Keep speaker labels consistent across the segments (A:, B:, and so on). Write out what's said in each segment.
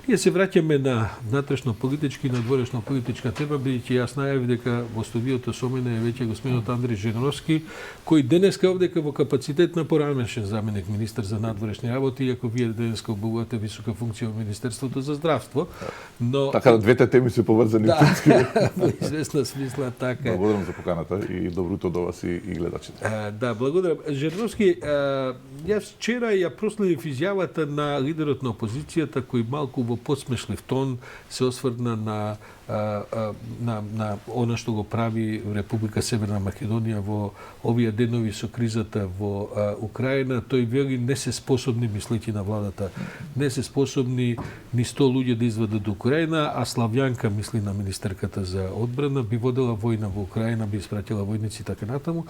A: Ние се враќаме на внатрешно-политички и надворешно-политичка тема, бидејќи јас најавив дека во студиото со мене е веќе господинот Андреј Женровски, кој денеска овдека во капацитет на поранешен заменик министер за надворешни работи, иако вие денеска обувате висока функција во Министерството за здравство. Но
B: така да двете теми се поврзани.
A: Да, во известна смисла така.
B: Благодарам за поканата и доброто до вас и гледачите.
A: Да, благодарам. Женровски, јас вчера ја проследив изјавата на лидерот на опозицијата кој малку во подсмешлив тон се осврна на она што го прави Република Северна Македонија во овие денови со кризата во Украина. Тој вели не се способни, мислејќи на владата, не се способни ни 100 луѓе да изведат до Украина, а Славјанка, мисли на министерката за одбрана, би водела војна во Украина, би испратила војници така натаму.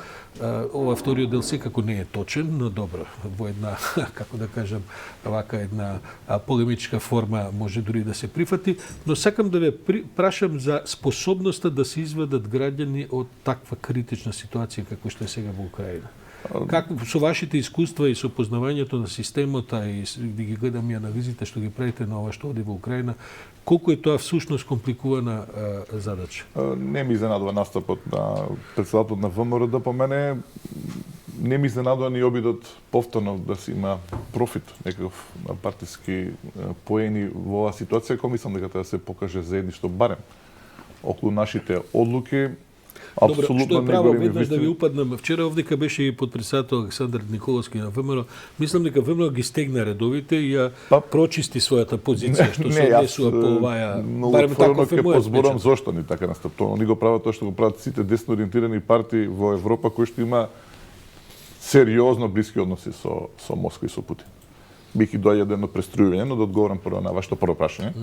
A: Ова вториот дел секако не е точен, но добро, во една, како да кажам, вака една полемичка форма може дури да се прифати, но сакам да ве прашам за способноста да се изведат граѓани од таква критична ситуација како што е сега во Украина. Како со вашите искуства и со познавањето на системот, и да ги гледам и анализите што ги правите на ова што оди во Украина, колку е тоа всушност компликувана задача?
B: Не ми изненадува настапот на председателот на ВМРО да по мене, не ми изненадува ни обидот повторно да си има профит, некаков партиски поени во оваа ситуација, кој мислам дека треба да се покаже заедништво барем околу нашите одлуки. Апсолутно
A: што е право, веднаш да ви
B: вистина.
A: упаднам. Вчера овдека беше и подпредседател Александар Николовски на ВМРО. Мислам дека ВМРО ги стегна редовите и ја прочисти својата позиција, што се однесува по оваја.
B: Барем таков е мојот позборам зошто ни така настапува. Они го прават тоа што го прават сите десно ориентирани партии во Европа кои што има сериозно блиски односи со Москва и со Путин. Бих и доаѓа едно преструјување, но да одговорам прво на вашето прво прашање.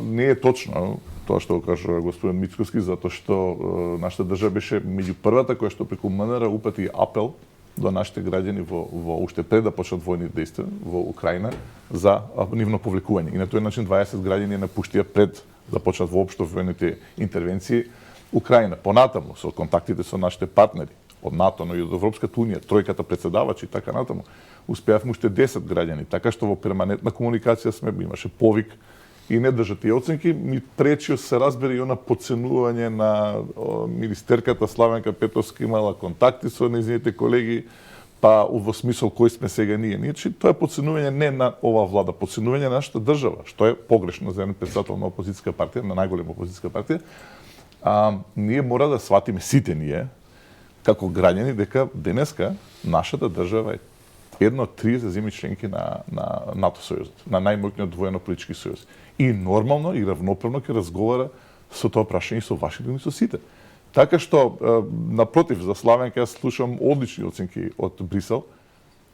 B: Не е точно тоа што го кажа господин Мицкоски, затоа што нашата држава беше меѓу првата која што преку МНР упати апел до нашите граѓани во уште пред да почнат војни дејства во Украина за нивно повлекување. И на тој начин 20 граѓани напуштија пред да почнат воопшто војните интервенции Украина. Понатаму со контактите со нашите партнери од НАТО, но и од Европската унија, тројката председавачи и така натаму, успеавме уште 10 граѓани, така што во перманентна комуникација сме, имаше повик и не држат тие оценки, ми пречи се разбере и она подценување на министерката Славенка Петровска имала контакти со нејзините колеги, па во смисол кој сме сега ние. Значи, тоа е подценување не на оваа влада, подценување на нашата држава, што е погрешно за еден председател на опозицијска партија, на најголема опозицијска партија. Ние мора да сватиме сите ние, како граѓани, дека денеска нашата држава е една од 30 земји членки на НАТО сојузот, на најмоќниот воено-политички сојуз. И нормално и равноправно ќе разговара со тоа прашање со Вашингтон и со сите. Така што, напротив, за Славенка јас слушам одлични оценки од Брисел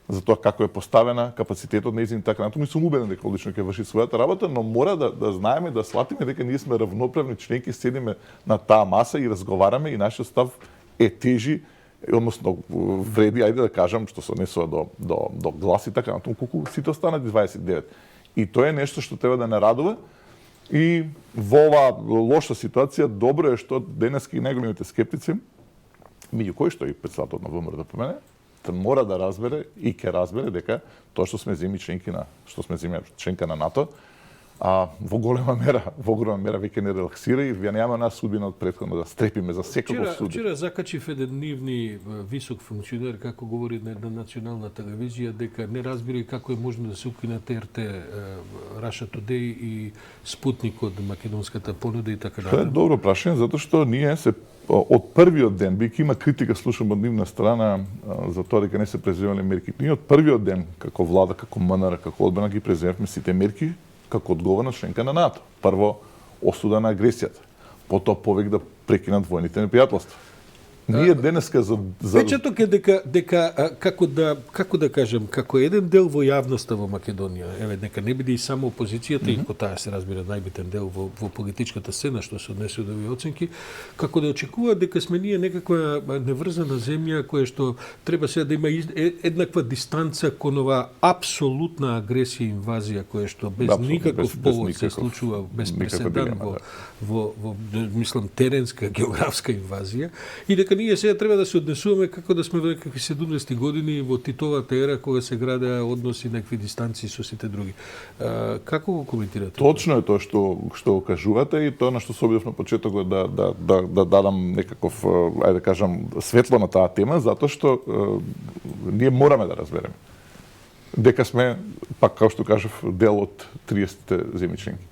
B: за тоа како е поставена, капацитетот на нејзин така натаму и сум убеден дека одлично ќе врши својата работа, но мора да знаеме, да сватиме дека ние сме равноправни членки, седиме на таа маса и разговараме и нашиот став е тежи, односно вреди, ајде да кажам, што се однесува до глас и така натаму, колку сите останати 29. И тоа е нешто што треба да не радува. И во оваа лоша ситуација добро е што денеска и најголемите скептици, меѓу кои што и председателот на ВМРО да помене, мора да разбере и ќе разбере дека тоа што сме земји членка на НАТО, во голема мера веќе не релаксира и ја нема нас судбина од претходно да стрепиме за секаков суд.
A: Вчера закачив еден нивни висок функционер како говори на една национална телевизија дека не разбира како е можно да се укинат РТ Russia Today и Спутник од македонската понуда и така
B: натаму. Тоа е добро прашање затоа што ние се од првиот ден, бијќи има критика, слушам од нивна страна за тоа дека не се преземале мерки. Ние од првиот ден како влада, како МНР, како одбрана ги преземавме сите мерки како одговорна членка на НАТО. Прво, осуда на агресијата. Потоа повик да прекинат војните непријателства. Ние денеска за
A: Печаток е дека како да кажам, како еден дел во јавноста во Македонија, еве нека не биде и само опозицијата, иако таа се разбира најбитен дел во политичката сцена што се однесува до овие оценки, како да очекува дека сме ние некаква неврзана земја која што треба сега да има еднаква дистанца кон оваа апсолутна агресија и инвазија која што без никаков повод се случува, без преседан во мислам теренска географска инвазија и дека ние сега треба да се однесуваме како да сме во некакви 70-ти години во Титовата ера кога се градеа односи некакви дистанции со сите други. Како го коментирате?
B: Точно е тоа што го кажувате и тоа на што се обидов на почетокот да дадам некаков, ајде да кажам, светло на таа тема, затоа што ние мораме да разбереме дека сме, пак како што кажав, дел од 30-те земји членки.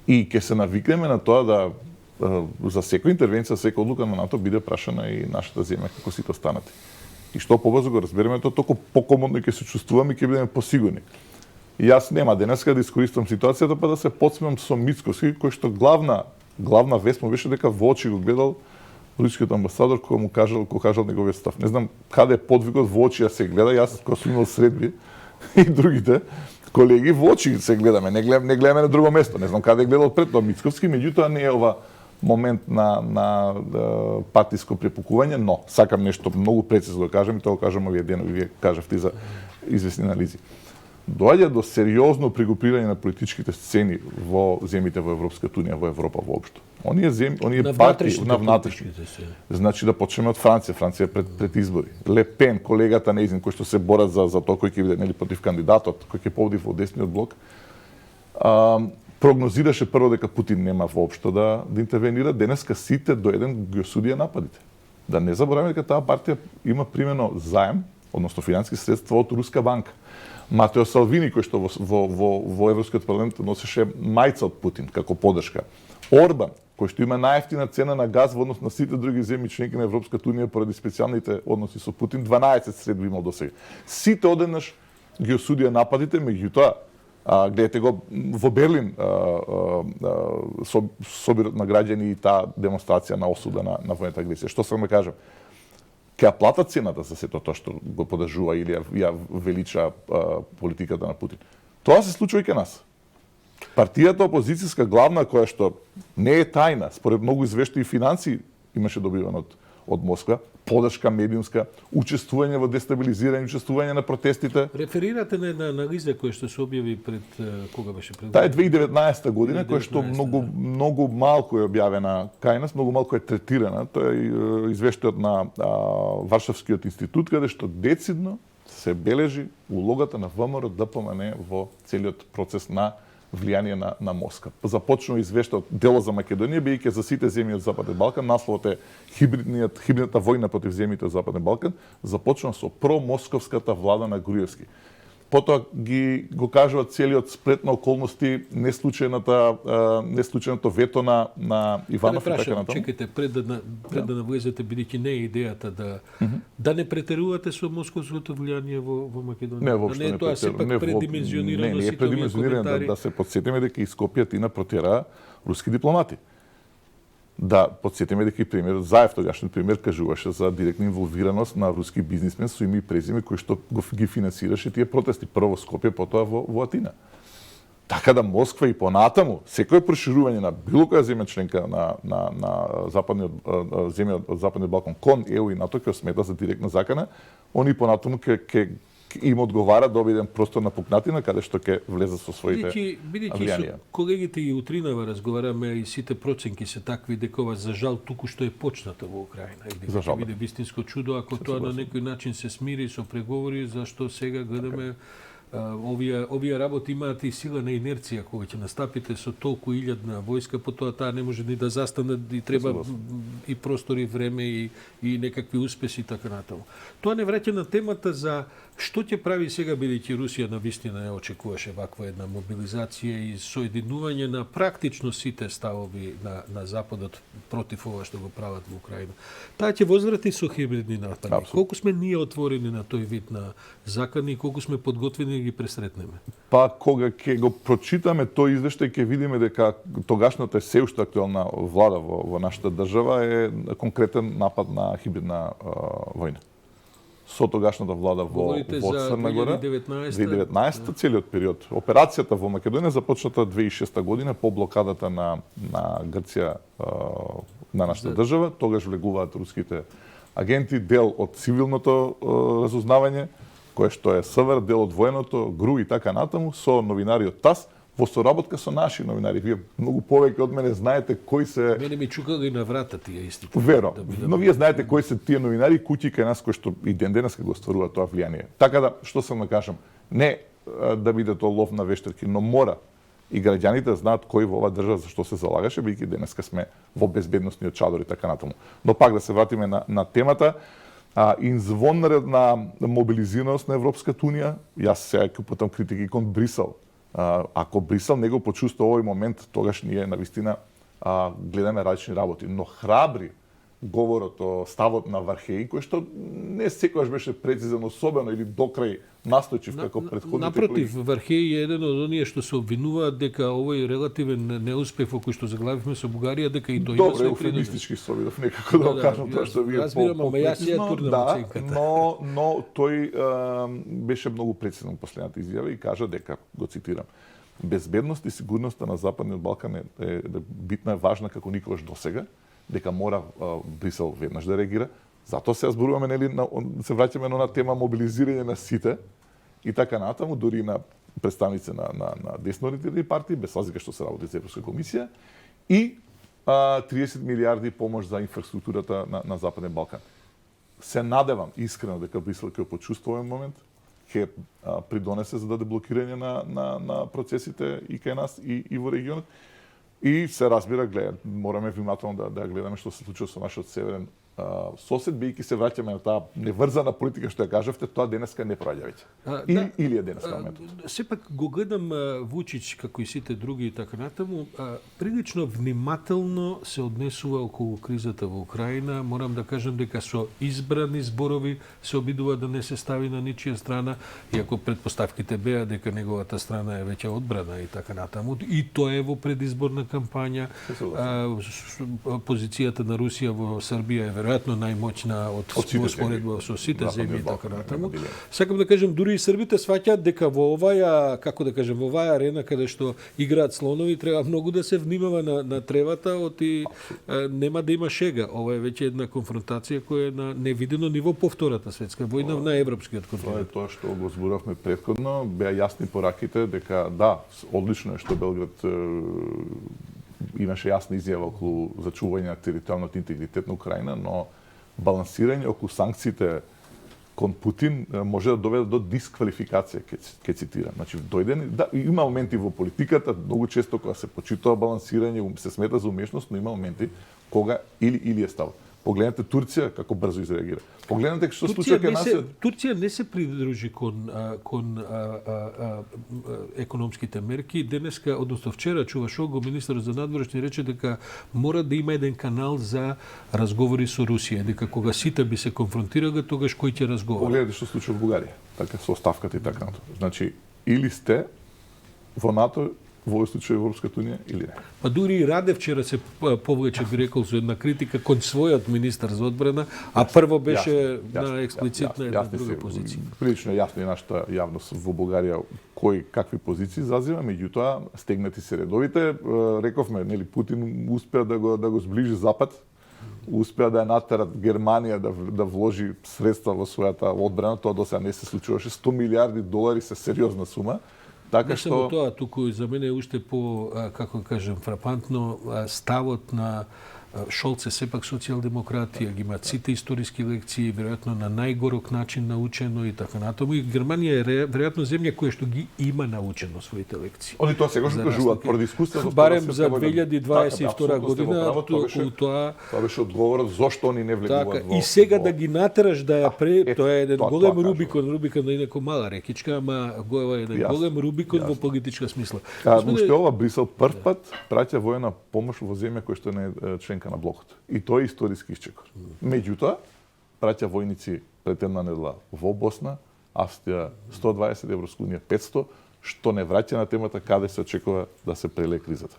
B: И ќе се навикнеме на тоа да за секоја интервенција, секоја одлука на НАТО биде прашана и нашата земја како сите останати. И што побрзо го разбереме тоа, толку покомодно ќе се чувствуваме и ќе бидеме посигурни. И јас нема денеска да искористам ситуацијата па да се подсмеам со Мицковски, кој што главна вест му беше дека во очи го гледал рускиот амбасадор кога му кажал неговиот став. Не знам каде е подвигот во очи се гледа, јас кога сум имал средби и другите колеги во очи се гледаме, не гледаме на друго место. Не знам каде е гледал пред тоа Мицковски, меѓутоа не е ова момент на партиско препукување, но сакам нешто многу прецизно да кажам и тоа го кажам овие денови, вие кажавте за известни анализи. Доаѓа до сериозно прегрупирање на политичките сцени во земјите во Европската унија, во Европа воопшто. Оние партии на внатрешните. Значи да почнеме од Франција. Франција пред избори. Ле Пен, колегата нејзин кој што се борат за тоа кој ќе биде нели против кандидатот, кој ќе победи во десниот блок, прогнозираше прво дека Путин нема воопшто да интервенира. Денеска сите до еден ги осудија нападите. Да не забораваме дека таа партија има примено заем, односно финансиски средства од Руска банка. Матео Салвини, кој што во Европскиот парламент носеше мајца од Путин како поддршка. Орбан, кој што има најефтина цена на газ во однос на сите други земји членки на Европската унија поради специјалните односи со Путин, 12 средби имал досега. Сите одеднаш ги осудија нападите, меѓутоа гледате го во Берлин собирот на граѓани и таа демонстрација на осуда на војната агресија. Што сам да кажам? Ќе ја платат цената за сето тоа што го подржува или ја велича политиката на Путин. Тоа се случува и кај нас. Партијата опозицијска главна, која што не е тајна, според многу извештаи финанси имаше добивано од Москва, поддршка медиумска, учествување во дестабилизирање, учествување на протестите.
A: Реферирате на една анализа која што се објави пред кога беше пред?
B: Таа е 2019 година, која што многу малку е објавена кај нас, многу малку е третирана. Тоа е извештајот на Варшавскиот институт, каде што децидно се бележи улогата на ВМРО ДПМН во целиот процес на влијание на Москва. Започнува извештајот дело за Македонија, бидејќи за сите земји од Западен Балкан, насловот е хибридната војна против земјите од Западен Балкан, започнува со промосковската влада на Груевски. Потоа го кажува целиот сплет на околности, неслучајното вето на Иванов и така натаму.
A: Чекайте, пред да навлезете, бидејќи не е идејата да не претерувате со московското влијание во Македонија.
B: Не, воопшто
A: не. Тоа сепак предимenzионирано.
B: Не е предимenzионирано, да се подсетиме дека и Скопје Атина протера руски дипломати. Да подсетиме дека и премиерот Заев, тогашниот премиер, кажуваше за директна инволвираност на руски бизнисмен со име и презиме кои што ги финансираше тие протести, прво во Скопје, потоа во Атина. Така да Москва и понатаму секое проширување на било која земја членка на земја од Западниот Балкан кон ЕУ и НАТО ќе смета за директна закана, они понатаму ќе им одговара да обиден простор на пукнатина каде што ќе влезе со своите влијанија.
A: Со колегите и утринава разговараме и сите проценки се такви дека ова за жал туку што е почната во Украина. И дека ќе биде вистинско чудо ако тоа на некој начин се смири со преговори, зашто сега гледаме овие работи имаат и сила на инерција кога ќе настапите со толку илјадна војска, потоа таа не може ни да застане и треба и простор и време и некакви успеси и така натаму. Тоа не враќа на темата за што ќе прави сега, бидејќи Русија навистина не очекуваше ваква една мобилизација и соединување на практично сите ставови на Западот против ова што го прават во Украина. Таа ќе возврати со хибридни напади. Колку сме ние отворени на тој вид на закани и колку сме подготвени да ги пресретнеме?
B: Па кога ќе го прочитаме тој извештај ќе видиме дека тогашната се уште актуелна влада во нашата држава е конкретен напад на хибридна војна. Со тогашната влада во Црна Гора, 2019 целиот период. Операцијата во Македонија започната 2006 година по блокадата на Грција на нашата држава. Тогаш влегуваат руските агенти, дел од цивилното разузнавање, кое што е СВР, дел од военото, ГРУ и така натаму, со новинари од ТАС, во соработка со наши новинари. Вие многу повеќе од мене знаете кои се...
A: Мене ми чукали на врата тие истите.
B: Веро. Но вие знаете кои се тие новинари куќи кај нас кои што и ден денес го стваруваат тоа влијание. Така да, што сам да кажам, не да биде тоа лов на вештерки, но мора и граѓаните да знаат кој во оваа држава за што се залагаше, бидејќи денеска сме во безбедносниот чадор и така натаму. Но пак да се вратиме на темата, извонредна мобилизираност на Европската унија, јас сега ќе упатам критики кон Брисел. Ако Брисел не го почувствува овој момент, тогаш ние навистина гледаме различни работи, но храбри говорот о ставот на Вархеј, кој што не секогаш беше прецизен, особено или докрај настојчив како претходните
A: Напротив,
B: колеги.
A: Вархеј е еден од оние што се обвинуваат дека овој релативен неуспех во кој што заглавивме со Бугарија, дека и тој има
B: Добре,
A: свој
B: еуфемистички се обидов некако да го кажам тоа што вие
A: разбирам, ама јас ја турнам
B: да,
A: оценката.
B: но тој беше многу прецизен во последната изјава и кажа дека, го цитирам, безбедност и сигурноста на Западниот Балкан е битна, важна како никогаш досега, дека мора Брисел веднаш да реагира. Затоа се зборуваме, нели, се враќаме на тема мобилизирање на сите и така натаму, дури на представници на десноориентирани партии, без разлика што се работи за Европска комисија, и 30 милиарди помош за инфраструктурата на Западен Балкан. Се надевам искрено дека Брисел ќе почувствува овој момент, ќе придонесе за да деблокирање на процесите и кај нас и во регионот. И се разбира, мораме внимателно да гледаме што се случува со нашиот северен сосед, бидејќи се враќаме на таа неврзана политика што ја кажавте, тоа денеска не проаѓа веќе. Или е денеска моментот.
A: Сепак го гледам Вучич, како и сите други и така натаму, прилично внимателно се однесува околу кризата во Украина. Морам да кажам дека со избрани зборови се обидува да не се стави на ничија страна, иако предпоставките беа дека неговата страна е веќе одбрана и така натаму. И тоа е во предизборна кампања. Позицијата на Русија во Србија е веројатно најмоćна од споредба со сите земји и така натаму. Сакам да кажам, дури и србите сваќаат дека во оваа, како да кажем, во оваа арена каде што играат слонови, треба многу да се внимава на тревата, оти нема да има шега. Ова е веќе една конфронтација која е на невидено ниво по Втората светска војна на европскиот континент.
B: Тоа е тоа што го зборавме претходно, беа јасни пораките дека да, одлично е што Белград имаше јасна изјава околу зачување на територијалниот интегритет на Украина, но балансирање околу санкциите кон Путин може да доведе до дисквалификација, ќе цитирам. Значи, да, има моменти во политиката, многу често кога се почитува балансирање, се смета за умешност, но има моменти кога или е став. Погледнете Турција како брзо изреагира. Погледнете што случува кај нас.
A: Турција не се придружи кон економските мерки. Денеска, односно вчера, чуваш го министерот за надворешни рече дека мора да има еден канал за разговори со Русија, дека кога сите би се конфронтирале, тогаш кој ќе разговара.
B: Погледнете што случува во Бугарија, така со оставката и така натаму. Значи, или сте во НАТО, во овој случај Европската унија или не.
A: Па дури и Раде вчера се повлече, би рекол, со една критика кон својот министар за одбрана, а прво беше на експлицитна една друга позиција.
B: Прилично јасно и нашата јавност во Бугарија какви позиции зазива, меѓутоа стегнати се редовите. Рековме, нели, Путин успеа да го сближи Запад, успеа да ја натерат Германија да вложи средства во својата одбрана, тоа досега не се случуваше. 100 милиарди долари се сериозна сума. Така
A: не само тоа, туку за мене е уште по, како кажем, фрапантно ставот на Шолц е сепак социјалдемократ, ги има сите историски лекции, веројатно на најгорок начин научено и така натаму. И Германија е веројатно земја која што ги има научено своите лекции.
B: Они тоа сега што кажуваат поради искуството.
A: Барем за 2022 година, околу тоа
B: беше одговорот зошто они не влегуваат во.
A: И сега да ги натераш да ја тоа е еден голем Рубикон е инаку мала рекичка, ама го е еден голем Рубикон во политичка смисла.
B: Уште ова Брисел прв пат праќа војна помош во земја која што не е членка на блокот. И тоа е историски исчекор. Меѓутоа, праќа војници пред една недела во Босна, Австрија 120, Европска унија 500, што не враќа на темата каде се очекува да се прелее кризата.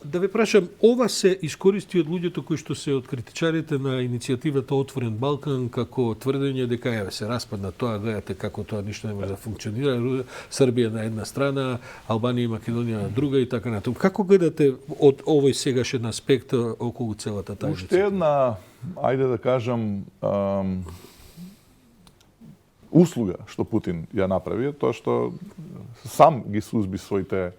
A: Да ве прашам, ова се искористи од луѓето кои што се од критичарите на иницијативата Отворен Балкан како тврдење дека се распадна тоа, гледате како тоа ништо не може да функционира, Србија на една страна, Албанија и Македонија на друга и така натаму. Како гледате од овој сегашен аспект околу целата таа иницијатива?
B: Уште една, ајде да кажам, услуга што Путин ја направи, тоа што сам ги сузби своите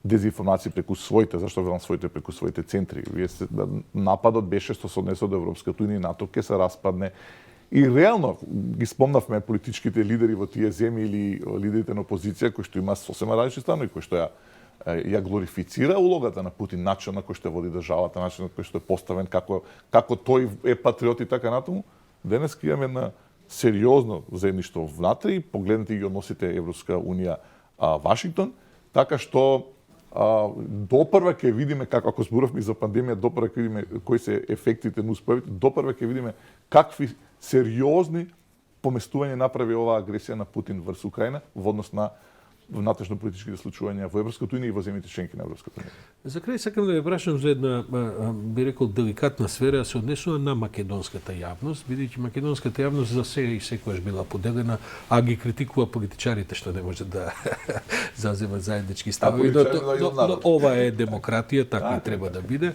B: дезинформации преку своите, зашто велам своите, преку своите центри. Нападот беше што се однесува до Европската унија и НАТО ќе се распадне. И реално ги спомнавме политичките лидери во тие земји или лидерите на опозиција кои што има сосема различни станови, кои што ја глорифицира улогата на Путин, начинот на кој што води државата, начинот на кој што е поставен, како тој е патриот и така натаму. Денес имаме една сериозно заедништво внатре и погледнете ги односите Европска унија Вашингтон, така што допрва ќе видиме како, ако зборавме за пандемија, допрва ќе видиме кои се ефектите, нуспојавите, допрва ќе видиме какви сериозни поместување направи оваа агресија на Путин врз Украина во однос на внатрешно-политичките случувања во Европската унија и во земјите членки на Европската унија.
A: За крај сакам да ве прашам за една, би рекол, деликатна сфера, се однесува на македонската јавност, бидејќи македонската јавност за сега и секогаш била поделена, а ги критикува политичарите што не може да заземат заеднички ставови. Но ова е демократија, така и треба да биде.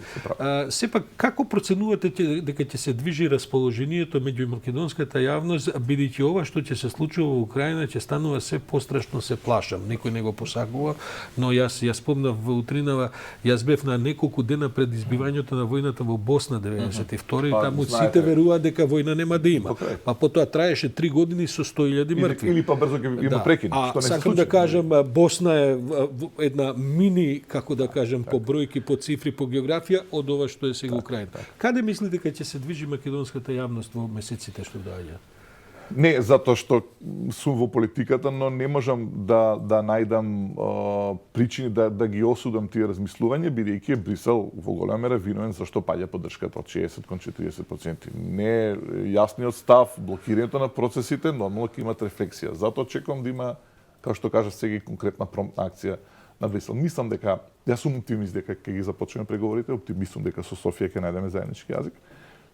A: Сепак, како проценувате дека ќе се движи расположението меѓу македонската јавност, бидејќи ова што ќе се случува во Украина ќе станува се пострашно, се плашам. Некој не го посакува, но јас спомнав во утринава, јас бев на неколку дена пред избивањето на војната во Босна 92 и таму сите веруваат дека војна нема да има. Па потоа траеше 3 години со 100.000 мртви.
B: Или па брзо ќе има прекин, што не се случи.
A: Сакам да кажам, Босна е една мини, како да кажам, по бројки, по цифри, по географија од ова што е сега Украина. Каде мислите дека ќе се движи македонската јавност во месеците што доаѓаат?
B: Не затоа што сум во политиката, но не можам да најдам причини да ги осудам тие размислувања, бидејќи Брисел во голема мера виновен зашто паѓа поддршката од 60 кон 40%. Не е јасниот став, блокирањето на процесите, нормално ќе имат рефлексија. Затоа чекам да има, како што кажа сега, конкретна промптна акција на Брисел. Мислам дека, јас сум оптимист дека ќе ги започнеме преговорите, оптимист сум дека со Софија ќе најдеме заеднички јазик.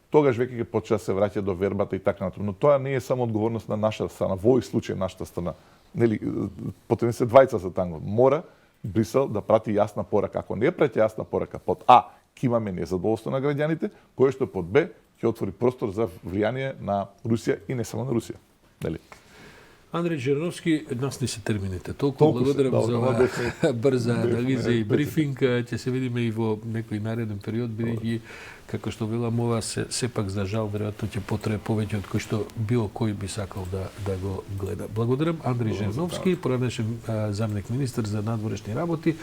B: Тогаш веќе ќе почне да се враќа до вербата и така натаму. Но тоа не е само одговорност на нашата страна, во овој случај нашата страна. Нели, потребни се двајца за танго. Мора Брисел да прати јасна порака. Ако не прати јасна порака, под А, ќе имаме незадоволство на граѓаните, кое што под Б ќе отвори простор за влијание на Русија и не само на Русија. Нели?
A: Андреј Джереновски, нас не се термините. Толку благодарам за оваа брза анализа и брифинг. Ќе се видиме и во некој нареден период, бидејќи како што велам, ова сепак за жал веројатно ќе потребе повеќе од кој што било кој би сакал да го гледа. Благодарам Андреј Джереновски, поранешен заменик министар за надворешни работи.